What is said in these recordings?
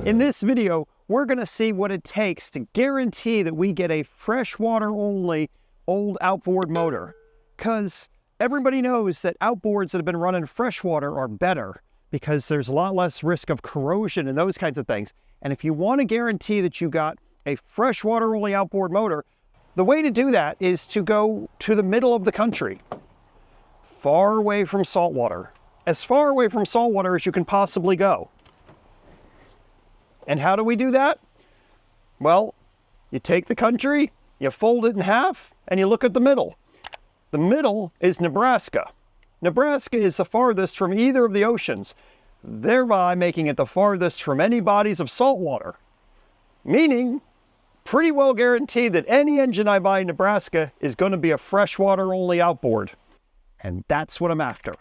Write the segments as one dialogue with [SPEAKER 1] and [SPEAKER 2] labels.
[SPEAKER 1] In this video, we're going to see what it takes to guarantee that we get a freshwater-only old outboard motor. Because everybody knows that outboards that have been running freshwater are better because there's a lot less risk of corrosion and those kinds of things. And if you want to guarantee that you got a freshwater-only outboard motor, the way to do that is to go to the middle of the country, far away from saltwater, as far away from saltwater as you can possibly go. And how do we do that? Well, you take the country, you fold it in half, and you look at the middle. The middle is Nebraska. Nebraska is the farthest from either of the oceans, thereby making it the farthest from any bodies of salt water. Meaning, pretty well guaranteed that any engine I buy in Nebraska is going to be a freshwater-only outboard. And that's what I'm after.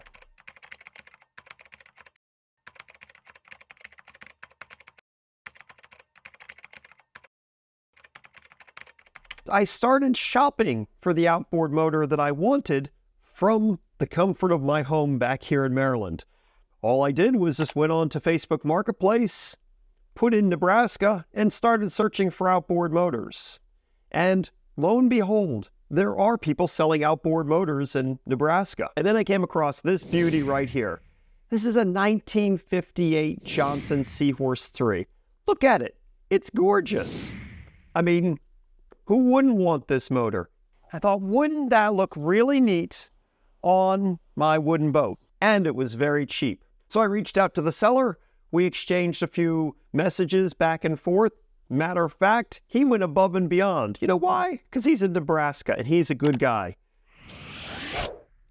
[SPEAKER 1] I started shopping for the outboard motor that I wanted from the comfort of my home back here in Maryland. All I did was just went on to Facebook Marketplace, put in Nebraska, and started searching for outboard motors. And lo and behold, there are people selling outboard motors in Nebraska. And then I came across this beauty right here. This is a 1958 Johnson Seahorse 3. Look at it. It's gorgeous. I mean, who wouldn't want this motor? I thought, wouldn't that look really neat on my wooden boat? And it was very cheap. So I reached out to the seller. We exchanged a few messages back and forth. Matter of fact, he went above and beyond. You know why? Because he's in Nebraska and he's a good guy.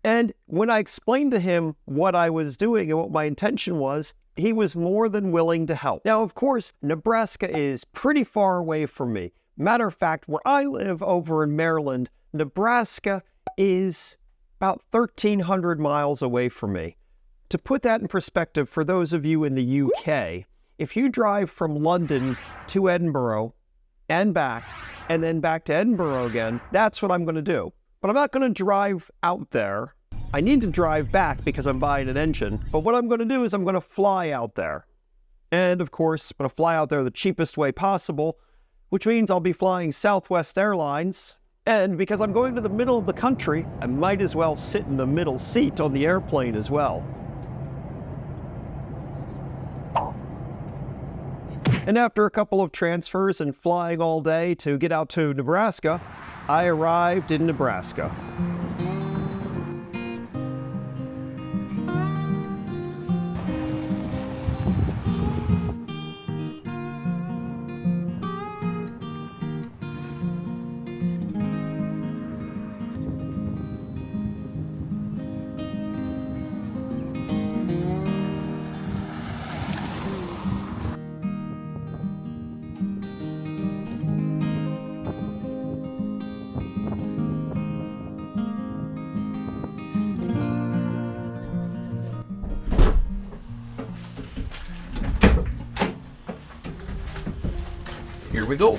[SPEAKER 1] And when I explained to him what I was doing and what my intention was, he was more than willing to help. Now, of course, Nebraska is pretty far away from me. Matter of fact, where I live over in Maryland, Nebraska is about 1,300 miles away from me. To put that in perspective, for those of you in the UK, if you drive from London to Edinburgh and back, and then back to Edinburgh again, that's what I'm going to do. But I'm not going to drive out there. I need to drive back because I'm buying an engine. But what I'm going to do is I'm going to fly out there. And of course, I'm going to fly out there the cheapest way possible, which means I'll be flying Southwest Airlines. And because I'm going to the middle of the country, I might as well sit in the middle seat on the airplane as well. And after a couple of transfers and flying all day to get out to Nebraska, I arrived in Nebraska.
[SPEAKER 2] Here we go.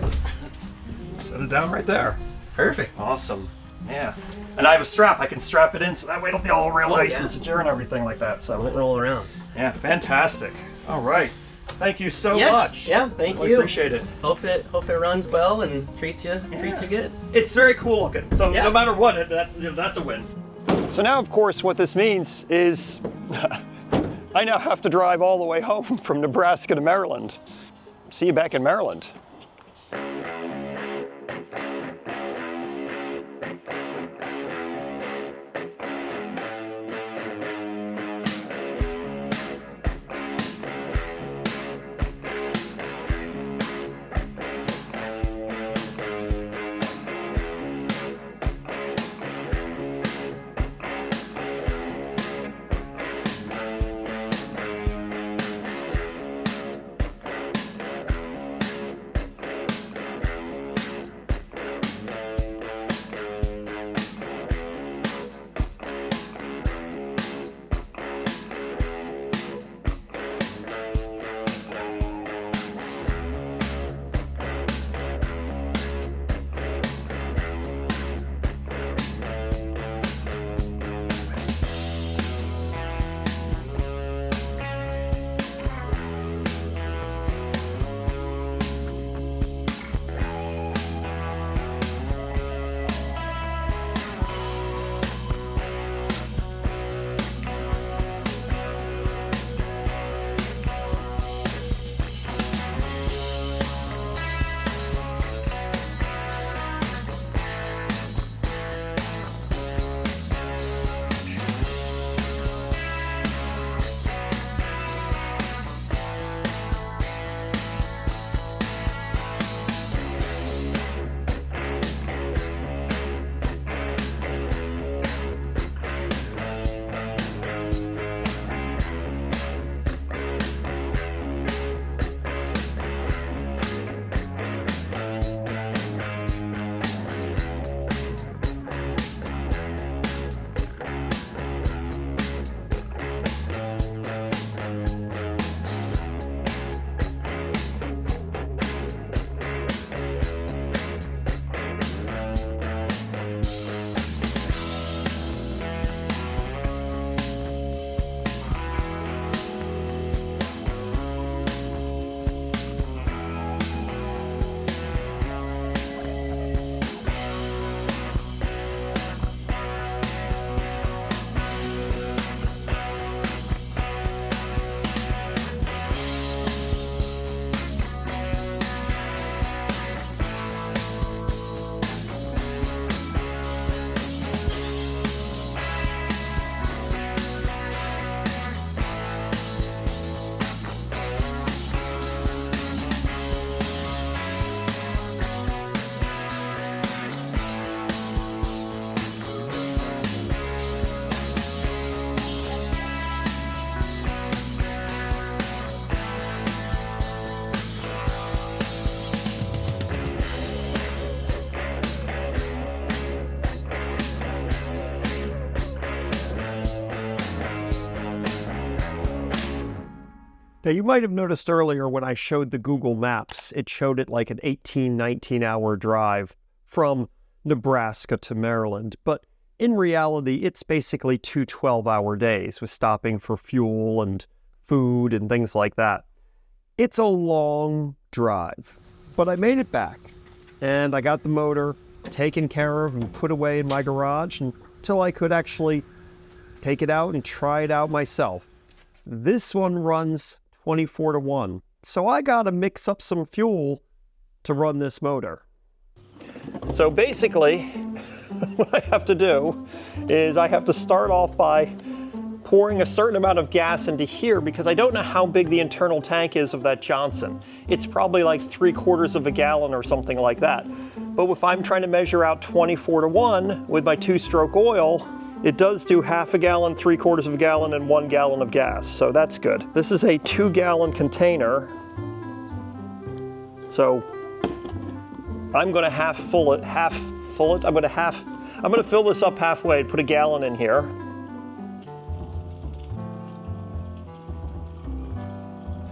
[SPEAKER 1] Set it down right there.
[SPEAKER 2] Perfect.
[SPEAKER 1] Awesome. Yeah. And I have a strap. I can strap it in so that way it'll be all real nice and secure and everything like that. So
[SPEAKER 2] Let it roll around.
[SPEAKER 1] yeah, fantastic. All right. Thank you so
[SPEAKER 2] Yes.
[SPEAKER 1] much.
[SPEAKER 2] Yeah, thank
[SPEAKER 1] I
[SPEAKER 2] you.
[SPEAKER 1] appreciate it.
[SPEAKER 2] Hope it runs well and treats you good.
[SPEAKER 1] It's very cool looking. So
[SPEAKER 2] Yeah.
[SPEAKER 1] no matter what, that's a win. So now, of course, what this means is I now have to drive all the way home from Nebraska to Maryland. See you back in Maryland. Now, you might have noticed earlier when I showed the Google Maps, it showed it like an 18, 19-hour drive from Nebraska to Maryland. But in reality, it's basically 2 12-hour days with stopping for fuel and food and things like that. It's a long drive, but I made it back. And I got the motor taken care of and put away in my garage until I could actually take it out and try it out myself. This one runs 24-to-1. So I gotta mix up some fuel to run this motor. So basically, what I have to do is I have to start off by pouring a certain amount of gas into here because I don't know how big the internal tank is of that Johnson. It's probably like 3/4 of a gallon or something like that. But if I'm trying to measure out 24-to-1 with my 2-stroke oil, it does do 1/2 gallon, 3/4 of a gallon, and 1 gallon of gas, so that's good. This is a 2-gallon container, so I'm gonna fill this up halfway, put a gallon in here.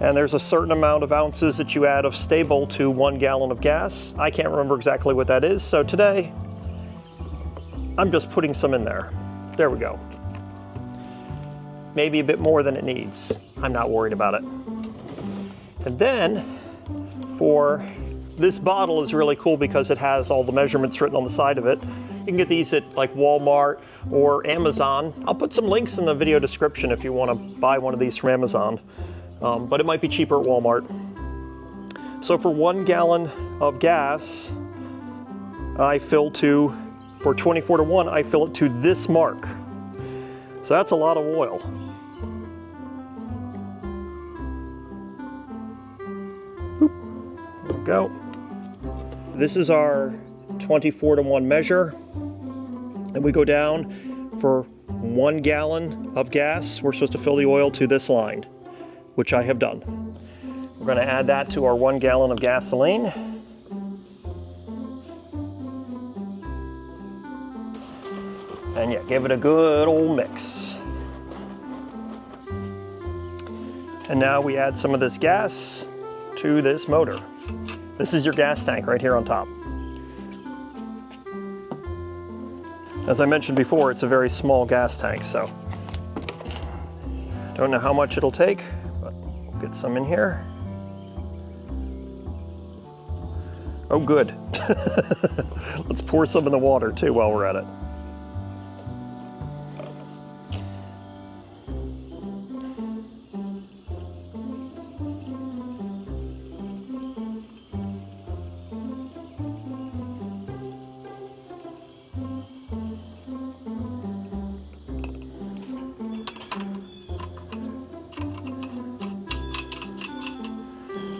[SPEAKER 1] And there's a certain amount of ounces that you add of stable to 1 gallon of gas. I can't remember exactly what that is, so today I'm just putting some in there. There we go. Maybe a bit more than it needs. I'm not worried about it. And then for this bottle is really cool because it has all the measurements written on the side of it. You can get these at like Walmart or Amazon. I'll put some links in the video description if you want to buy one of these from Amazon. But it might be cheaper at Walmart. So for 1 gallon of gas, I fill to, for 24-to-1, I fill it to this mark. So that's a lot of oil. There we go. This is our 24-to-1 measure. And we go down for 1 gallon of gas. We're supposed to fill the oil to this line, which I have done. We're going to add that to our 1 gallon of gasoline. And yeah, give it a good old mix. And now we add some of this gas to this motor. This is your gas tank right here on top. As I mentioned before, it's a very small gas tank, so don't know how much it'll take, but we'll get some in here. Oh, good. Let's pour some in the water too while we're at it.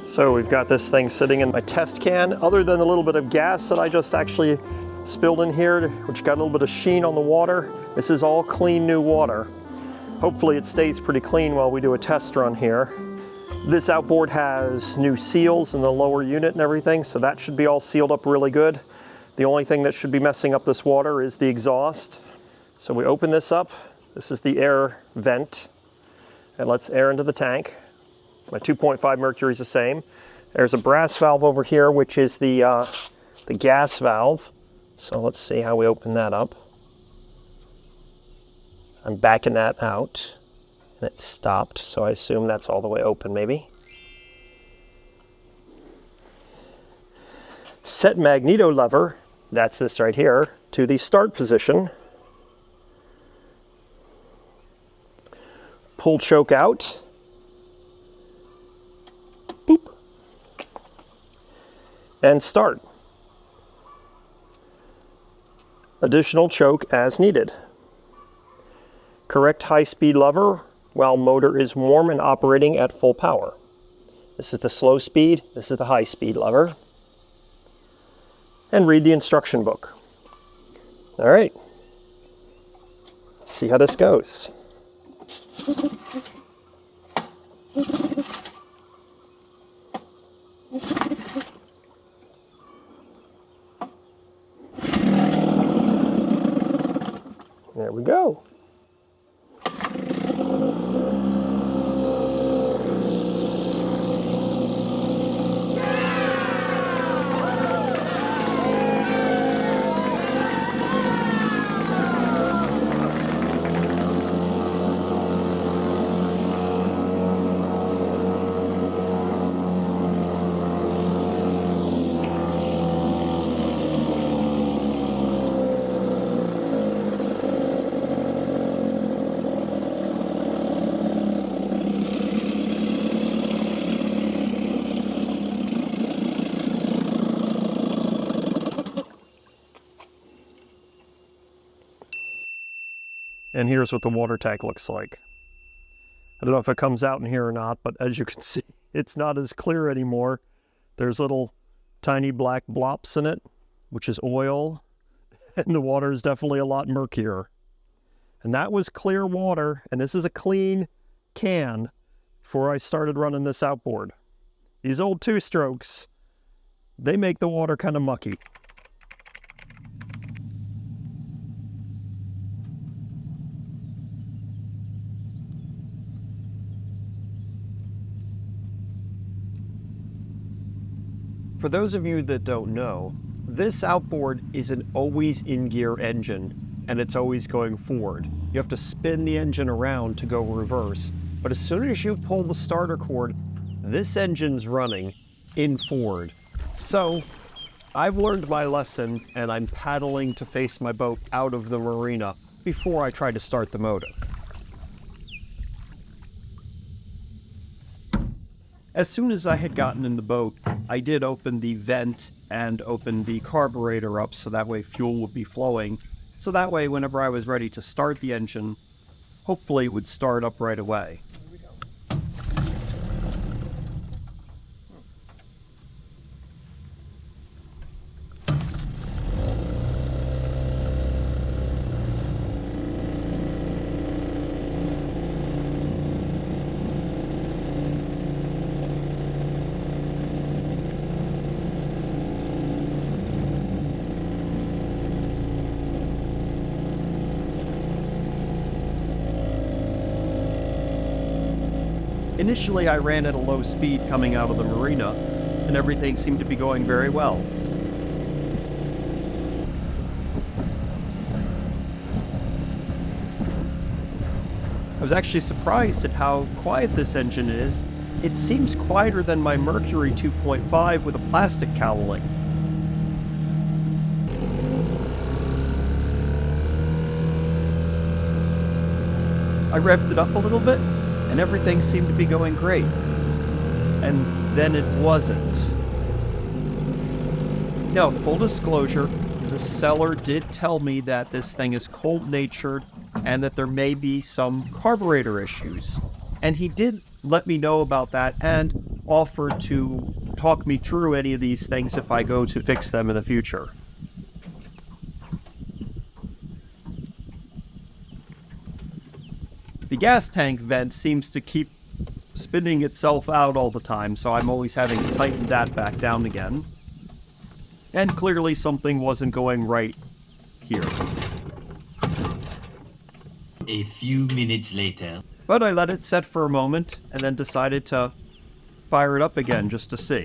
[SPEAKER 1] So we've got this thing sitting in my test can. Other than a little bit of gas that I just actually spilled in here, which got a little bit of sheen on the water, this is all clean new water. Hopefully it stays pretty clean while we do a test run here. This outboard has new seals in the lower unit and everything, so that should be all sealed up really good. The only thing that should be messing up this water is the exhaust. So we open this up. This is the air vent. It lets air into the tank. My 2.5 mercury is the same. There's a brass valve over here, which is the gas valve. So let's see how we open that up. I'm backing that out, and it stopped, so I assume that's all the way open, maybe. Set magneto lever, that's this right here, to the start position. Pull choke out. Boop. And start. Additional choke as needed. Correct high-speed lever while motor is warm and operating at full power. This is the slow speed, this is the high-speed lever. And read the instruction book. All right, let's see how this goes. There we go. And here's what the water tank looks like. I don't know if it comes out in here or not, but as you can see, it's not as clear anymore. There's little tiny black blops in it, which is oil, and the water is definitely a lot murkier. And that was clear water, and this is a clean can before I started running this outboard. These old two-strokes, they make the water kind of mucky. For those of you that don't know, this outboard is an always in-gear engine, and it's always going forward. You have to spin the engine around to go reverse, but as soon as you pull the starter cord, this engine's running in forward. So, I've learned my lesson, and I'm paddling to face my boat out of the marina before I try to start the motor. As soon as I had gotten in the boat, I did open the vent and open the carburetor up so that way fuel would be flowing. So that way, whenever I was ready to start the engine, hopefully it would start up right away. Initially, I ran at a low speed coming out of the marina, and everything seemed to be going very well. I was actually surprised at how quiet this engine is. It seems quieter than my Mercury 2.5 with a plastic cowling. I revved it up a little bit, and everything seemed to be going great. And then it wasn't. Now, full disclosure, the seller did tell me that this thing is cold-natured and that there may be some carburetor issues. And he did let me know about that and offered to talk me through any of these things if I go to fix them in the future. The gas tank vent seems to keep spinning itself out all the time, so I'm always having to tighten that back down again. And clearly something wasn't going right here.
[SPEAKER 3] A few minutes later.
[SPEAKER 1] But I let it set for a moment, and then decided to fire it up again just to see.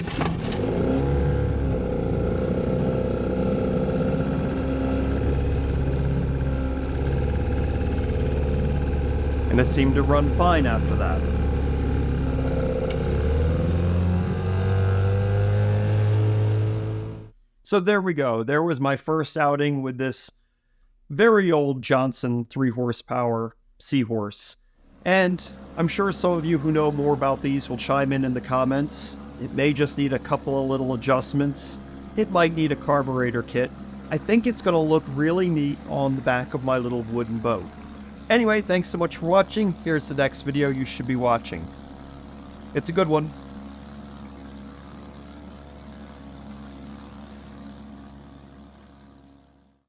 [SPEAKER 1] And it seemed to run fine after that. So there we go. There was my first outing with this very old Johnson 3-horsepower Seahorse. And I'm sure some of you who know more about these will chime in the comments. It may just need a couple of little adjustments. It might need a carburetor kit. I think it's going to look really neat on the back of my little wooden boat. Anyway, thanks so much for watching. Here's the next video you should be watching. It's a good one.